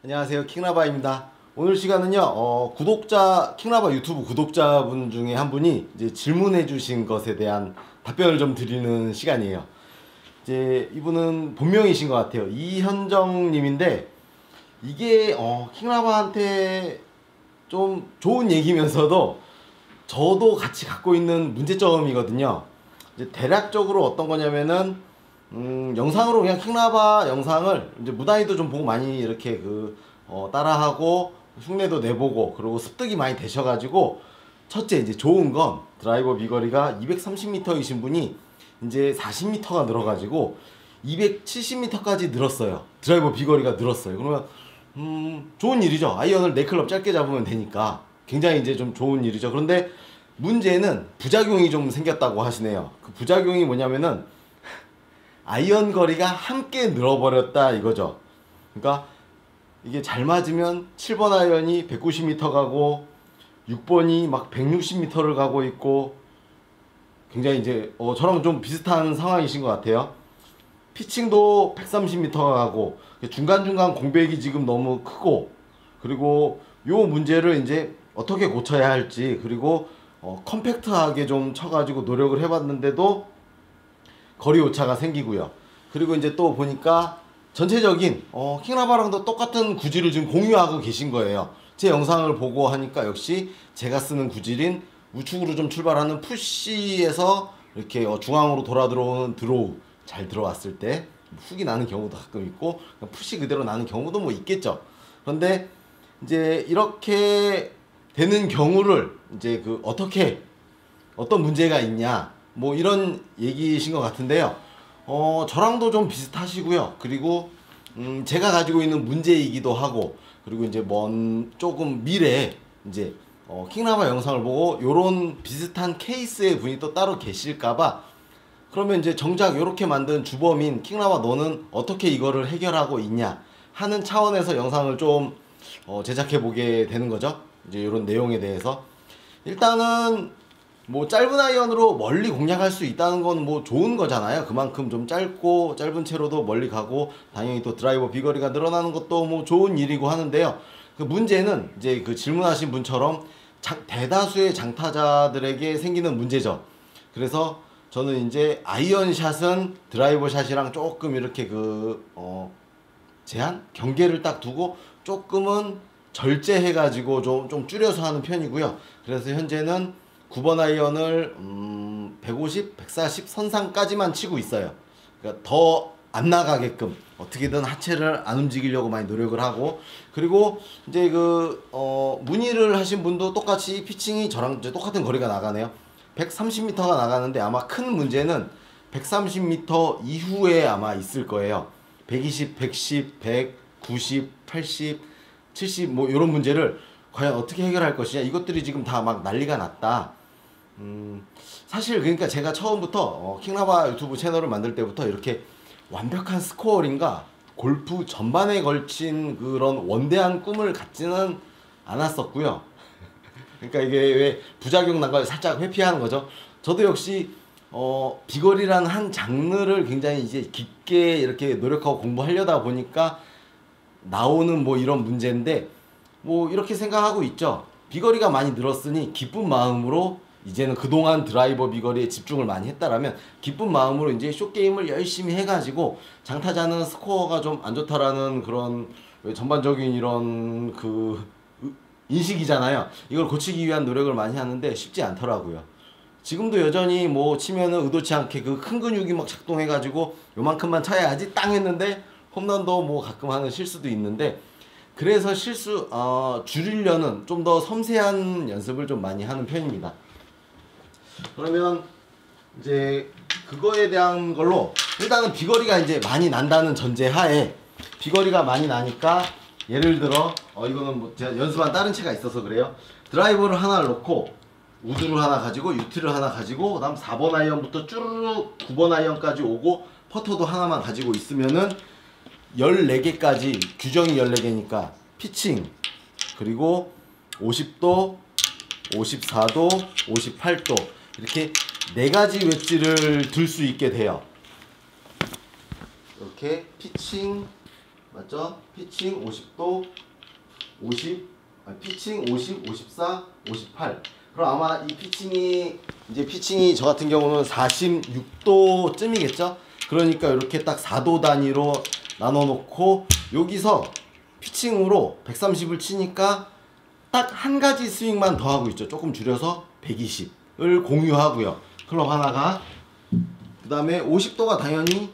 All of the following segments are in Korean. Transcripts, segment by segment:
안녕하세요, 킹라바입니다. 오늘 시간은요, 킹라바 유튜브 구독자분 중에 한 분이 이제 질문해 주신 것에 대한 답변을 좀 드리는 시간이에요. 이제 이분은 본명이신 것 같아요. 이현정 님인데, 이게, 킹라바한테 좀 좋은 얘기면서도 저도 같이 갖고 있는 문제점이거든요. 이제 대략적으로 어떤 거냐면은, 영상으로 그냥 킹라바 영상을 이제 무단히도 좀 보고 많이 이렇게 따라하고 흉내도 내보고 그리고 습득이 많이 되셔가지고, 첫째 이제 좋은 건 드라이버 비거리가 230m이신 분이 이제 40m가 늘어가지고 270m까지 늘었어요. 드라이버 비거리가 늘었어요. 그러면 좋은 일이죠. 아이언을 4클럽 짧게 잡으면 되니까 굉장히 이제 좀 좋은 일이죠. 그런데 문제는 부작용이 좀 생겼다고 하시네요. 그 부작용이 뭐냐면은 아이언 거리가 함께 늘어버렸다 이거죠. 그러니까 이게 잘 맞으면 7번 아이언이 190m 가고 6번이 막 160m를 가고 있고, 굉장히 이제 저랑 좀 비슷한 상황이신 것 같아요. 피칭도 130m가 가고 중간중간 공백이 지금 너무 크고, 그리고 요 문제를 이제 어떻게 고쳐야 할지, 그리고 컴팩트하게 좀 쳐가지고 노력을 해봤는데도 거리 오차가 생기고요. 그리고 이제 또 보니까 전체적인 킹라바랑도 똑같은 구질을 지금 공유하고 계신 거예요. 제 영상을 보고 하니까 역시 제가 쓰는 구질인 우측으로 좀 출발하는 푸시에서 이렇게 중앙으로 돌아 들어오는 드로우, 잘 들어왔을 때 훅이 나는 경우도 가끔 있고 푸시 그대로 나는 경우도 뭐 있겠죠. 그런데 이제 이렇게 되는 경우를 이제 어떤 문제가 있냐, 뭐 이런 얘기이신 것 같은데요. 저랑도 좀 비슷하시고요. 그리고 제가 가지고 있는 문제이기도 하고, 그리고 이제 조금 미래에 이제 킹라바 영상을 보고 요런 비슷한 케이스의 분이 또 따로 계실까봐, 그러면 이제 정작 요렇게 만든 주범인 킹라바 너는 어떻게 이거를 해결하고 있냐 하는 차원에서 영상을 좀 제작해 보게 되는 거죠. 이제 요런 내용에 대해서 일단은 뭐 짧은 아이언으로 멀리 공략할 수 있다는 건 뭐 좋은 거잖아요. 그만큼 좀 짧은 채로도 멀리 가고, 당연히 또 드라이버 비거리가 늘어나는 것도 뭐 좋은 일이고 하는데요. 그 문제는 이제 그 질문하신 분처럼 대다수의 장타자들에게 생기는 문제죠. 그래서 저는 이제 아이언샷은 드라이버 샷이랑 조금 이렇게 경계를 딱 두고 조금은 절제해가지고 좀 줄여서 하는 편이고요. 그래서 현재는 9번 아이언을 150, 140 선상까지만 치고 있어요. 그러니까 더 안 나가게끔 어떻게든 하체를 안 움직이려고 많이 노력을 하고, 그리고 이제 문의를 하신 분도 똑같이 피칭이 저랑 이제 똑같은 거리가 나가네요. 130m가 나가는데 아마 큰 문제는 130m 이후에 아마 있을 거예요. 120, 110, 100, 90, 80, 70 뭐 이런 문제를 과연 어떻게 해결할 것이냐, 이것들이 지금 다 막 난리가 났다. 사실 그러니까 제가 처음부터 킹라바 유튜브 채널을 만들 때부터 이렇게 완벽한 스코어링과 골프 전반에 걸친 그런 원대한 꿈을 갖지는 않았었고요. 그러니까 이게 왜 부작용 난 걸 살짝 회피하는 거죠. 저도 역시 비거리라는 한 장르를 굉장히 이제 깊게 이렇게 노력하고 공부하려다 보니까 나오는 뭐 이런 문제인데, 뭐 이렇게 생각하고 있죠. 비거리가 많이 늘었으니 기쁜 마음으로, 이제는 그동안 드라이버 비거리에 집중을 많이 했다라면 기쁜 마음으로 이제 숏게임을 열심히 해가지고, 장타자는 스코어가 좀 안 좋다라는 그런 전반적인 이런 인식이잖아요. 이걸 고치기 위한 노력을 많이 하는데 쉽지 않더라고요. 지금도 여전히 뭐 치면은 의도치 않게 큰 근육이 막 작동해가지고 요만큼만 쳐야지 땅 했는데 홈런도 뭐 가끔 하는 실수도 있는데, 그래서 줄이려는 좀 더 섬세한 연습을 좀 많이 하는 편입니다. 그러면 이제 그거에 대한 걸로 일단은 비거리가 이제 많이 난다는 전제 하에, 비거리가 많이 나니까 예를 들어 이거는 뭐 제가 연습한 다른 채가 있어서 그래요. 드라이버를 하나 놓고 우드를 하나 가지고 유티를 하나 가지고 그다음 4번 아이언부터 쭈르륵 9번 아이언까지 오고 퍼터도 하나만 가지고 있으면은 14개까지, 규정이 14개니까 피칭, 그리고 50도, 54도, 58도 이렇게 4가지 웨지를 들 수 있게 돼요. 이렇게 피칭, 맞죠? 피칭 50도 50 피칭 50, 54, 58. 그럼 아마 이 피칭이 저 같은 경우는 46도쯤이겠죠? 그러니까 이렇게 딱 4도 단위로 나눠 놓고 여기서 피칭으로 130을 치니까 딱 한 가지 스윙만 더 하고 있죠. 조금 줄여서 120을 공유하고요. 클럽 하나가. 그 다음에 50도가 당연히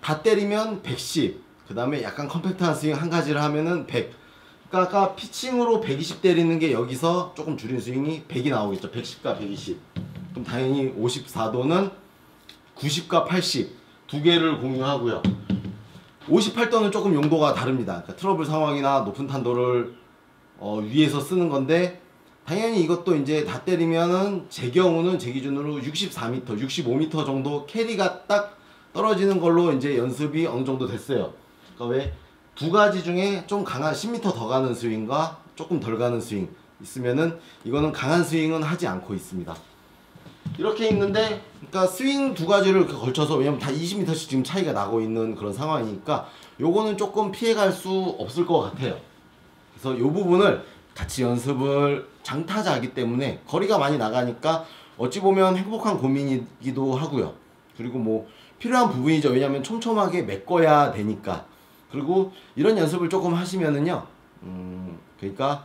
다 때리면 110. 그 다음에 약간 컴팩트한 스윙 한 가지를 하면은 100. 그러니까 아까 피칭으로 120 때리는 게 여기서 조금 줄인 스윙이 100이 나오겠죠. 110과 120. 그럼 당연히 54도는 90과 80 두 개를 공유하고요. 58도는 조금 용도가 다릅니다. 그러니까 트러블 상황이나 높은 탄도를 위에서 쓰는 건데 당연히 이것도 이제 다 때리면은 제 경우는 제 기준으로 64m, 65m 정도 캐리가 딱 떨어지는 걸로 이제 연습이 어느 정도 됐어요. 그러니까 왜 두 가지 중에 좀 강한 10m 더 가는 스윙과 조금 덜 가는 스윙 있으면은 이거는 강한 스윙은 하지 않고 있습니다. 이렇게 있는데 그러니까 스윙 두 가지를 이렇게 걸쳐서 왜냐면 다 20m씩 지금 차이가 나고 있는 그런 상황이니까 요거는 조금 피해갈 수 없을 것 같아요. 그래서 요 부분을 같이 연습을 장타자이기 때문에 거리가 많이 나가니까 어찌 보면 행복한 고민이기도 하고요. 그리고 뭐 필요한 부분이죠. 왜냐면 촘촘하게 메꿔야 되니까. 그리고 이런 연습을 조금 하시면은요. 그러니까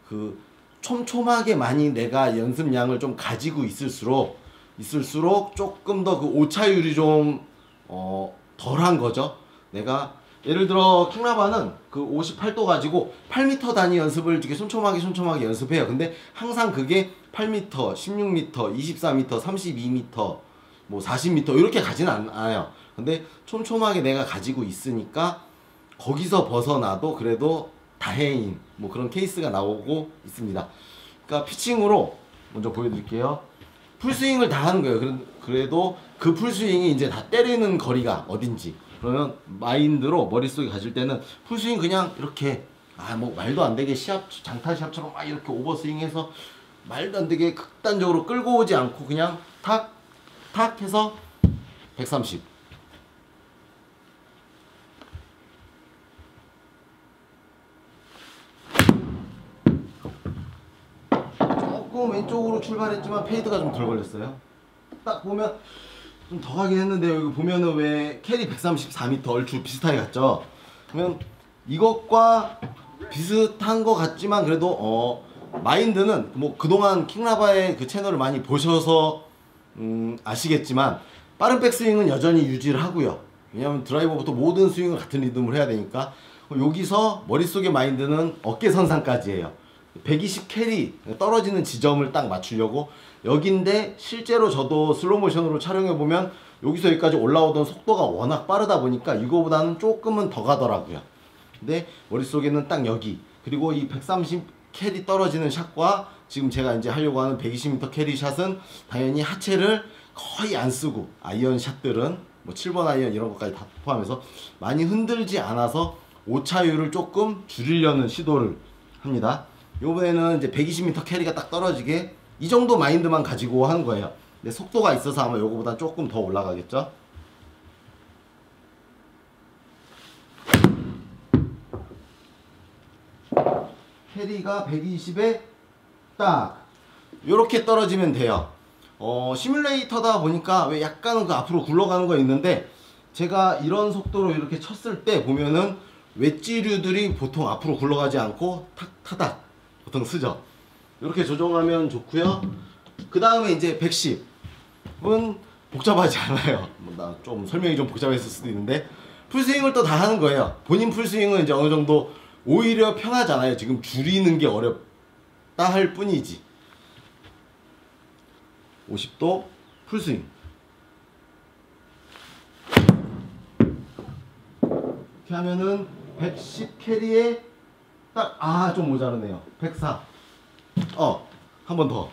그 촘촘하게 많이 내가 연습량을 좀 가지고 있을수록 조금 더 그 오차율이 좀 덜한 거죠. 내가 예를 들어 킹라바는 그 58도 가지고 8m 단위 연습을 이렇게 촘촘하게 연습해요. 근데 항상 그게 8m, 16m, 24m, 32m, 뭐 40m 이렇게 가지는 않아요. 근데 촘촘하게 내가 가지고 있으니까 거기서 벗어나도 그래도 다행인 뭐 그런 케이스가 나오고 있습니다. 그러니까 피칭으로 먼저 보여드릴게요. 풀스윙을 다 하는 거예요. 그래도 그 풀스윙이 이제 다 때리는 거리가 어딘지. 그러면 마인드로 머릿속에 가질 때는 풀스윙 그냥 이렇게 뭐 말도 안 되게 장타 시합처럼 막 이렇게 오버스윙해서 말도 안 되게 극단적으로 끌고 오지 않고 그냥 탁 해서 130. 조금 왼쪽으로 출발했지만 페이드가 좀 덜 걸렸어요. 딱 보면 좀 더 가긴 했는데 여기 보면은 왜 캐리 134m 얼추 비슷하게 갔죠. 그러면 이것과 비슷한 것 같지만 그래도 마인드는 뭐 그동안 킹라바의 그 채널을 많이 보셔서 아시겠지만 빠른 백스윙은 여전히 유지를 하고요. 왜냐면 드라이버부터 모든 스윙을 같은 리듬을 해야 되니까 여기서 머릿속의 마인드는 어깨 선상까지예요. 120 캐리 떨어지는 지점을 딱 맞추려고 여긴데 실제로 저도 슬로모션으로 촬영해보면 여기서 여기까지 올라오던 속도가 워낙 빠르다 보니까 이거보다는 조금은 더 가더라고요. 근데 머릿속에는 딱 여기 그리고 이 130 캐리 떨어지는 샷과 지금 제가 이제 하려고 하는 120m 캐리 샷은 당연히 하체를 거의 안 쓰고 아이언 샷들은 뭐 7번 아이언 이런 것까지 다 포함해서 많이 흔들지 않아서 오차율을 조금 줄이려는 시도를 합니다. 요번에는 이제 120m 캐리가 딱 떨어지게 이 정도 마인드만 가지고 하는 거예요. 근데 속도가 있어서 아마 요거보다 조금 더 올라가겠죠. 캐리가 120에 딱 요렇게 떨어지면 돼요. 시뮬레이터다 보니까 왜 약간은 그 앞으로 굴러가는 거 있는데 제가 이런 속도로 이렇게 쳤을 때 보면은 웨지류들이 보통 앞으로 굴러가지 않고 타닥 보통 쓰죠. 이렇게 조정하면 좋고요. 그 다음에 이제 110은 복잡하지 않아요. 나 좀 설명이 좀 복잡했을 수도 있는데 풀스윙을 또 다 하는 거예요. 본인 풀스윙은 이제 어느 정도 오히려 편하잖아요. 지금 줄이는 게 어렵다 할 뿐이지. 50도 풀스윙. 이렇게 하면은 110 캐리에 딱 좀 모자르네요. 104. 한 번 더.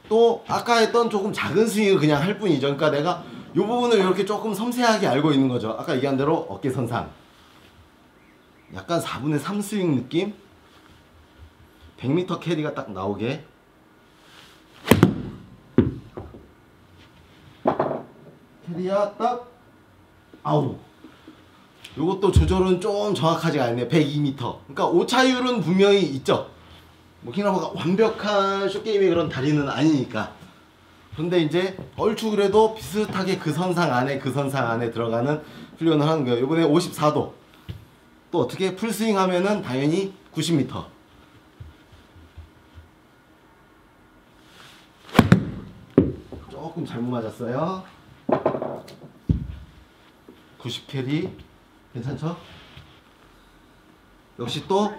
또 아까 했던 조금 작은 스윙을 그냥 할 뿐이죠. 그러니까 내가 이 부분을 이렇게 조금 섬세하게 알고 있는 거죠. 아까 얘기한 대로 어깨 선상. 약간 4분의 3 스윙 느낌. 100m 캐리가 딱 나오게. 캐리야 딱 아우. 요것도 조절은 좀 정확하지가 않네요. 102m. 그러니까 오차율은 분명히 있죠. 뭐 킹라버가 완벽한 숏게임의 그런 다리는 아니니까. 그런데 이제 얼추 그래도 비슷하게 그 선상 안에 들어가는 훈련을 하는 거예요. 이번에 54도. 또 어떻게 풀스윙 하면은 당연히 90m. 조금 잘못 맞았어요. 90 캐리. 괜찮죠? 역시 또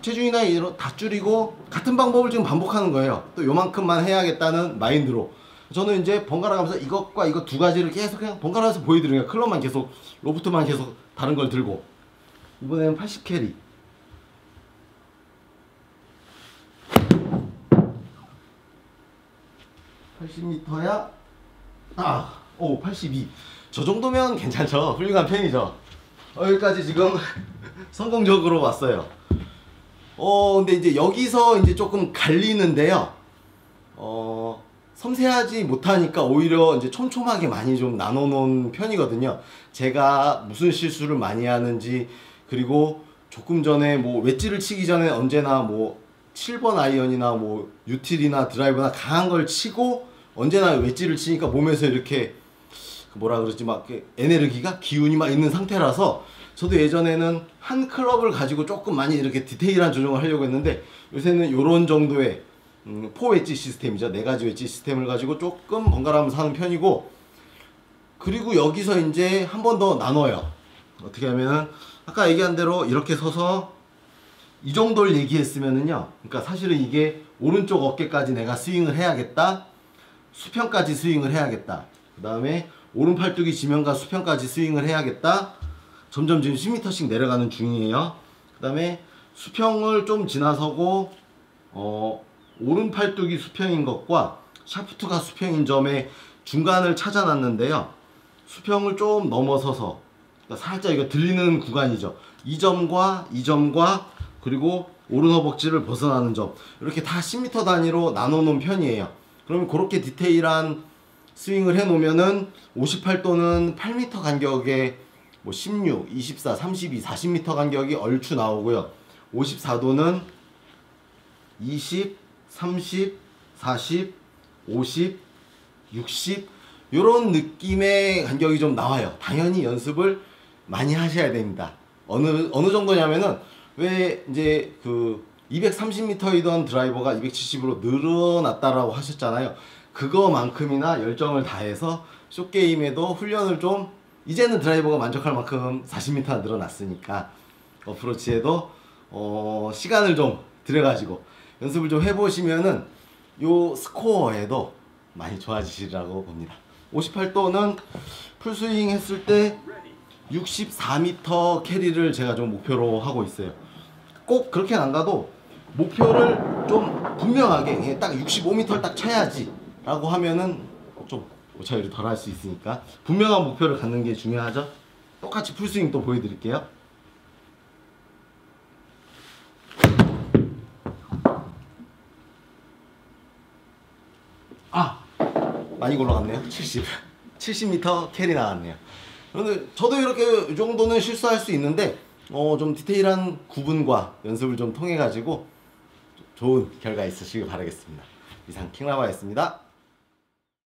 체중이나 이런 다 줄이고 같은 방법을 지금 반복하는 거예요. 또 요만큼만 해야겠다는 마인드로. 저는 이제 번갈아 가면서 이것과 이거 두 가지를 계속 그냥 번갈아서 보여드리는 거예요. 클럽만 계속, 로프트만 계속 다른 걸 들고. 이번에는 80 캐리. (80m)야. 오 82. 저 정도면 괜찮죠. 훌륭한 편이죠. 여기까지 지금 성공적으로 왔어요. 근데 이제 여기서 이제 조금 갈리는데요. 섬세하지 못하니까 오히려 이제 촘촘하게 많이 좀 나눠 놓은 편이거든요. 제가 무슨 실수를 많이 하는지, 그리고 조금 전에 뭐 웨지를 치기 전에 언제나 뭐 7번 아이언이나 뭐 유틸이나 드라이버나 강한 걸 치고 언제나 웨지를 치니까 몸에서 이렇게 뭐라 그러지, 막 에너지가, 기운이 막 있는 상태라서, 저도 예전에는 한 클럽을 가지고 조금 많이 이렇게 디테일한 조정을 하려고 했는데 요새는 요런 정도의 4웨지 시스템이죠. 4가지 웨지 시스템을 가지고 조금 번갈아가면서 하는 편이고, 그리고 여기서 이제 한 번 더 나눠요. 어떻게 하면은 아까 얘기한 대로 이렇게 서서 이 정도를 얘기했으면은요, 그러니까 사실은 이게 오른쪽 어깨까지 내가 스윙을 해야겠다, 수평까지 스윙을 해야겠다, 그 다음에 오른 팔뚝이 지면과 수평까지 스윙을 해야겠다. 점점 지금 10m씩 내려가는 중이에요. 그 다음에 수평을 좀 지나서고 오른 팔뚝이 수평인 것과 샤프트가 수평인 점의 중간을 찾아놨는데요. 수평을 좀 넘어서서, 그러니까 살짝 이거 들리는 구간이죠. 이 점과 그리고 오른 허벅지를 벗어나는 점, 이렇게 다 10m 단위로 나눠 놓은 편이에요. 그러면 그렇게 디테일한 스윙을 해 놓으면은 58도는 8m 간격에 뭐 16, 24, 32, 40m 간격이 얼추 나오고요. 54도는 20, 30, 40, 50, 60 요런 느낌의 간격이 좀 나와요. 당연히 연습을 많이 하셔야 됩니다. 어느 정도냐면은, 왜 이제 그 230m이던 드라이버가 270으로 늘어났다라고 하셨잖아요. 그거만큼이나 열정을 다해서 숏게임에도 훈련을 좀, 이제는 드라이버가 만족할 만큼 40m나 늘어났으니까 어프로치에도 시간을 좀 들여가지고 연습을 좀 해보시면은 요 스코어에도 많이 좋아지시리라고 봅니다. 58도는 풀스윙 했을 때 64m 캐리를 제가 좀 목표로 하고 있어요. 꼭 그렇게는 안 가도 목표를 좀 분명하게 딱 65m를 딱 쳐야지 라고 하면은 좀 오차율이 덜 할 수 있으니까 분명한 목표를 갖는 게 중요하죠. 똑같이 풀스윙 또 보여드릴게요. 많이 굴러갔네요. 70m 캐리 나왔네요. 그런데 저도 이렇게 이 정도는 실수할 수 있는데 좀 디테일한 구분과 연습을 좀 통해 가지고 좋은 결과 있으시길 바라겠습니다. 이상 킹라바였습니다.